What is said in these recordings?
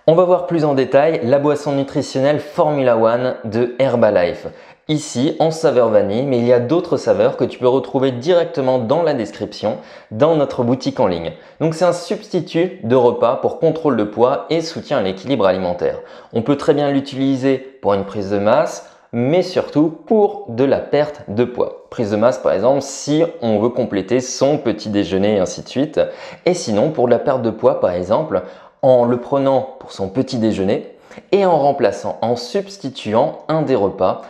On va voir plus en détail la boisson nutritionnelle Formula One de Herbalife. Ici en saveur vanille, mais il y a d'autres saveurs que tu peux retrouver directement dans la description dans notre boutique en ligne. Donc c'est un substitut de repas pour contrôle de poids et soutien à l'équilibre alimentaire. On peut très bien l'utiliser pour une prise de masse, mais surtout pour de la perte de poids. Prise de masse par exemple si on veut compléter son petit déjeuner et ainsi de suite. Et sinon pour de la perte de poids par exemple, en le prenant pour son petit déjeuner et en remplaçant, en substituant un des repas,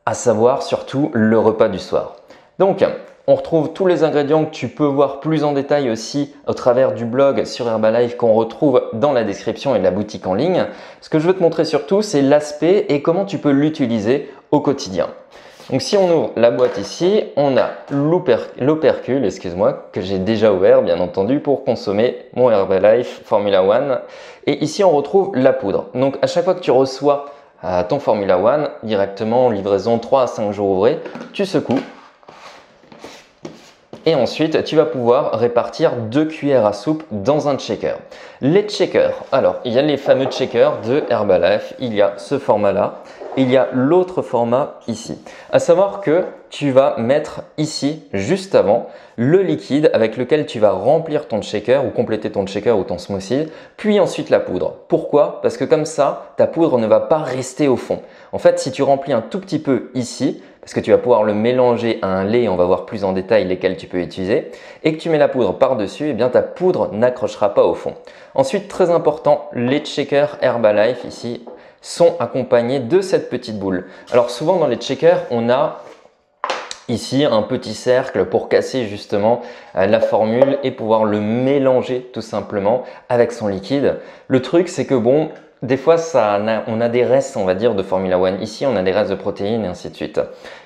à savoir surtout le repas du soir. Donc, on retrouve tous les ingrédients que tu peux voir plus en détail aussi au travers du blog sur Herbalife qu'on retrouve dans la description et la boutique en ligne. Ce que je veux te montrer surtout, c'est l'aspect et comment tu peux l'utiliser au quotidien. Donc si on ouvre la boîte ici, on a l'opercule, excuse-moi, que j'ai déjà ouvert bien entendu pour consommer mon Herbalife Formula One. Et ici on retrouve la poudre. Donc à chaque fois que tu reçois ton Formula One directement en livraison 3 à 5 jours ouvrés, tu secoues. Et ensuite, tu vas pouvoir répartir 2 cuillères à soupe dans un shaker. Les shakers, alors il y a les fameux shakers de Herbalife, il y a ce format-là, il y a l'autre format ici. À savoir que tu vas mettre ici, juste avant, le liquide avec lequel tu vas remplir ton shaker ou compléter ton shaker ou ton smoothie, puis ensuite la poudre. Pourquoi? Parce que comme ça, ta poudre ne va pas rester au fond. En fait, si tu remplis un tout petit peu ici, parce que tu vas pouvoir le mélanger à un lait, on va voir plus en détail lesquels tu peux utiliser, et que tu mets la poudre par-dessus, eh bien ta poudre n'accrochera pas au fond. Ensuite, très important, les shakers Herbalife ici sont accompagnés de cette petite boule. Alors souvent dans les shakers, on a ici un petit cercle pour casser justement la formule et pouvoir le mélanger tout simplement avec son liquide. Le truc, c'est que bon, des fois, on a des restes, on va dire, de Formula One. Ici, on a des restes de protéines et ainsi de suite.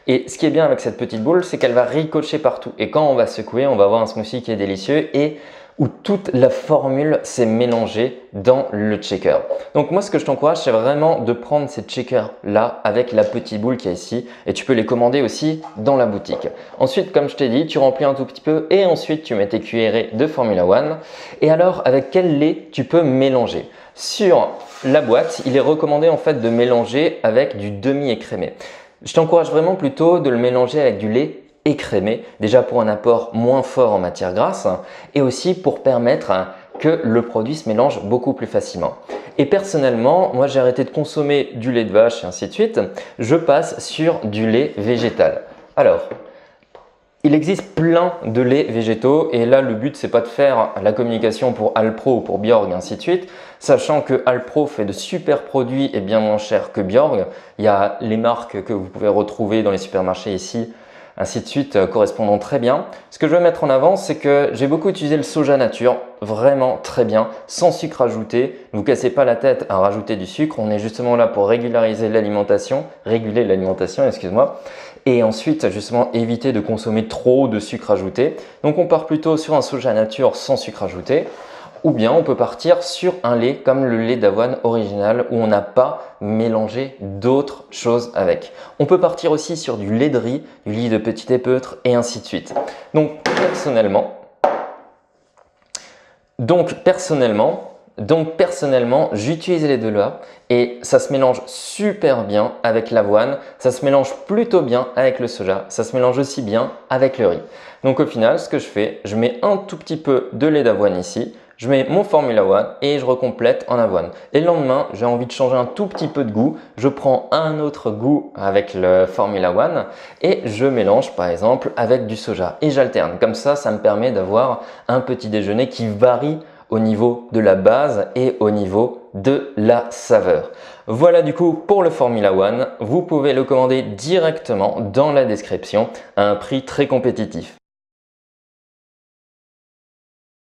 Et ce qui est bien avec cette petite boule, c'est qu'elle va ricocher partout. Et quand on va secouer, on va avoir un smoothie qui est délicieux et où toute la formule s'est mélangée dans le shaker. Donc moi, ce que je t'encourage, c'est vraiment de prendre ces shakers-là avec la petite boule qui est ici. Et tu peux les commander aussi dans la boutique. Ensuite, comme je t'ai dit, tu remplis un tout petit peu et ensuite, tu mets tes cuillerées de Formula One. Et alors, avec quel lait tu peux mélanger? Sur la boîte, il est recommandé en fait de mélanger avec du demi-écrémé. Je t'encourage vraiment plutôt de le mélanger avec du lait écrémé, déjà pour un apport moins fort en matière grasse et aussi pour permettre que le produit se mélange beaucoup plus facilement. Et personnellement, moi j'ai arrêté de consommer du lait de vache et ainsi de suite, je passe sur du lait végétal. Alors, il existe plein de laits végétaux et là le but c'est pas de faire la communication pour Alpro ou pour Bjorg et ainsi de suite, sachant que Alpro fait de super produits et bien moins cher que Bjorg. Il y a les marques que vous pouvez retrouver dans les supermarchés ici, ainsi de suite, correspondant très bien. Ce que je veux mettre en avant, c'est que j'ai beaucoup utilisé le soja nature, vraiment très bien, sans sucre ajouté. Ne vous cassez pas la tête à rajouter du sucre, on est justement là pour réguler l'alimentation, excuse-moi. Et ensuite, justement, éviter de consommer trop de sucre ajouté. Donc, on part plutôt sur un soja nature sans sucre ajouté. Ou bien, on peut partir sur un lait comme le lait d'avoine original où on n'a pas mélangé d'autres choses avec. On peut partir aussi sur du lait de riz, du lait de petit épeautre et ainsi de suite. Donc, personnellement, j'utilise les deux là et ça se mélange super bien avec l'avoine, ça se mélange plutôt bien avec le soja, ça se mélange aussi bien avec le riz. Donc au final, ce que je fais, je mets un tout petit peu de lait d'avoine ici, je mets mon Formula One et je recomplète en avoine. Et le lendemain, j'ai envie de changer un tout petit peu de goût, je prends un autre goût avec le Formula One et je mélange par exemple avec du soja et j'alterne. Comme ça me permet d'avoir un petit déjeuner qui varie au niveau de la base et au niveau de la saveur. Voilà du coup pour le Formula One. Vous pouvez le commander directement dans la description à un prix très compétitif.